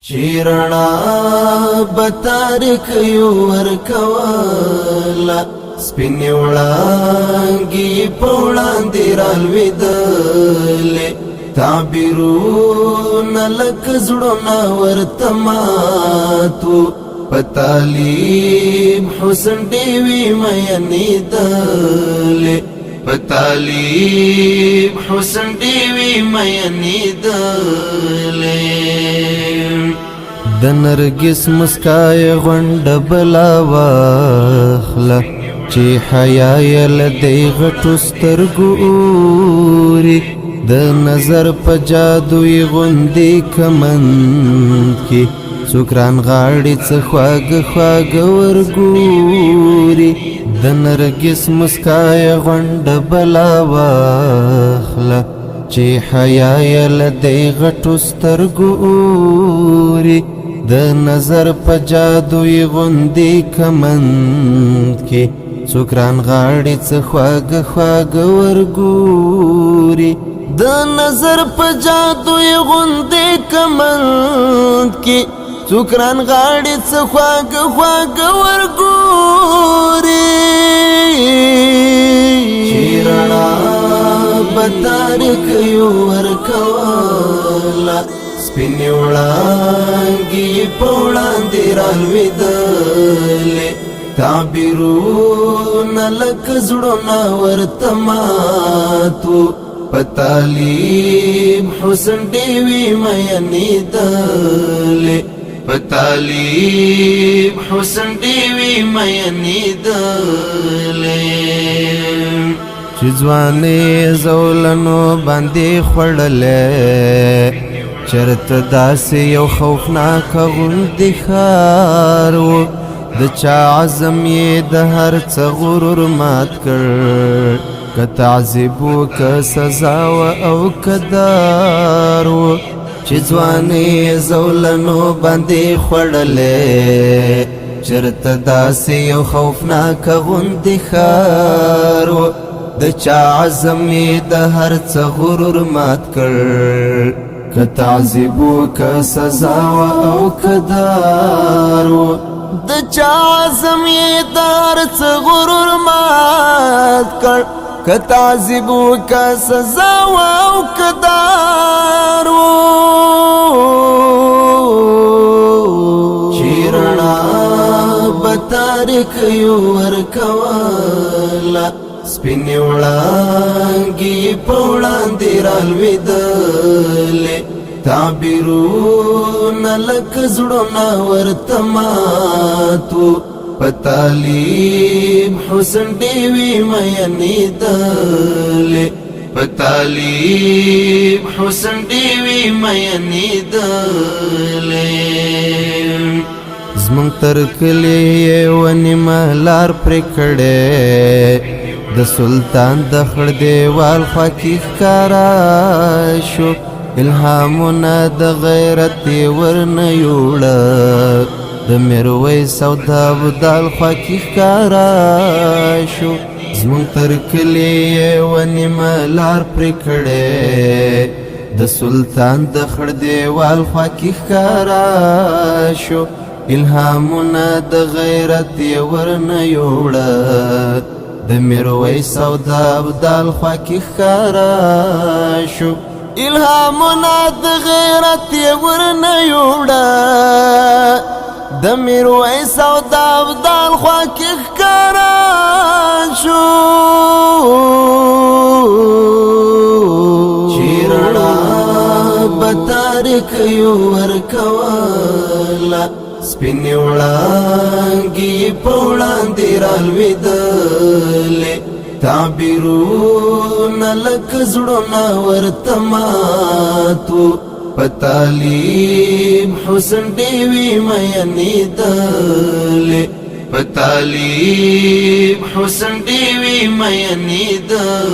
چیرنا بتارک یو ورکوالا سپینی وړانګي پوړاندې رالوېدلې تعبیرونه لکه زړونه ورته ماتو په تعلیم حسن ډېوې میینېدلې په تعلیم حسن ډېوې میینېدلې د نرګس مسکای غونډه بلا واخله چې حیا یې له دې غټو سترګو اوري د نظر په جادو یې غوندې کمند کې څوک رانغاړي څه خواږه خواږه ورګوري د نرګس مسکای غونډه بلا واخله چې حیا یې له دې غټو سترګو اوري د نظر په جادو یې غوندې کمند کې څوک رانغاړي څه خواږه خواږه ورګوري د نظر په جادو یې غوندې کمند کې څوک رانغاړي څه خواږه خواږه ورګوري چې رڼا به تارک یو ورکوله سپینې وړانګې په وړاندې رالوېدلې تعبیرونه لکه زړونه ورته ماتو په تعلیم حسن ډېوې میینېدلې په تعلیم حسن ډېوې میینېدلې چې ځوانې زولنو باندې خوړلې چرته داسې یو خوفناکه غوندې ښار و د چا عزم یې د هر څه غرور مات کړ که تعذیب و که سزا و او که دار و چې ځوانې زولنو باندې خوړلې چرته داسې یو خوفناکه غوندې ښار و د چا عزم یې د هر څه غرور مات کړ که تعذیب و که سزا و او که دار و د چا عزم یې د هر څه غرور مات کړ که تعذیب و که سزا و او که دار و چې رڼا به تارک یو ورکوله سپینې وړانګې په وړاندې رالوېدلې تعبیرونه لکه زړونه ورته ماتو په تعلیم حسن ډېوې میینېدلې په تعلیم حسن ډېوې میینېدلې زمونږ تر کلي یې ونیمه لار پرې کړې د سلطان د خړ دیوال خوا کې ښکاره شو الهامونه د غیرت یې ورنه یوړه د میرویس او د ابدال خوا کې ښکاره شو زمونږ تر کلي یې ونیمه لار پرې کړې د سلطان د خړ دیوال خوا کې ښکاره شو الهامونه د غیرت یې ورنه یوړه د میرویس او د ابدال خوا کې ښکاره شو الهامونه د غیرت یې ورنه یوړه د میرویس او د ابدال خوا کې ښکاره شو چې رڼا به تارک یو ورکوله سپینې وړانګې په وړاندې رالوېدلې تعبیرونه لکه زړونه ورته ماتو په تعلیم حسن ډېوې میینېدلې په تعلیم حسن ډېوې میینېدلې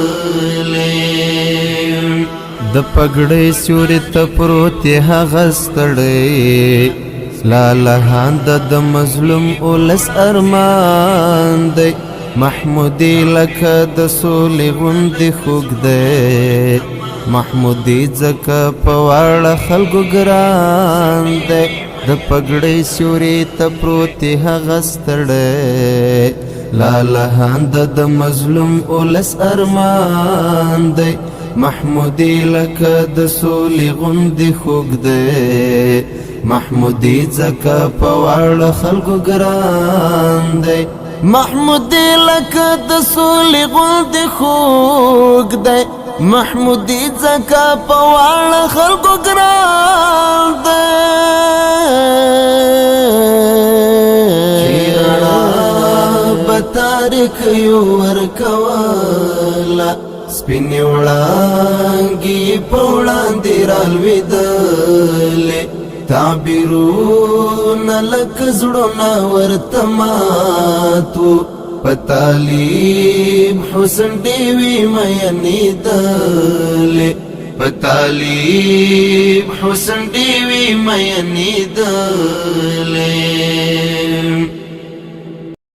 د پګړۍ سیوري ته پروت یې هغه ستړی لالهان د مظلوم اولس ارمان دی محمودی لکه د سولې غوندې خوږ دی محمودی ځکه په واړه خلکو ګران دی د پګړۍ سیوري ته پروت دی هغه ستړی لالهانده د مظلوم اولس ارمان دی محمودی لکه د سولې غوندې خوږ دی محمودی ځکه په واړه خلکو ګران دی محمودی لکه د سولې غوندې خوږ دی محمودی ځکه په واړه خلکو ګران دی چې رڼا به تاریکیو ورکوله سپینې وړانګې په وړاندې رالوېدلې تعبیرونه لکه زړونه ورته ماتو په طالب حسن ډېوې میینېدلې په طالب حسن ډېوې میینېدلې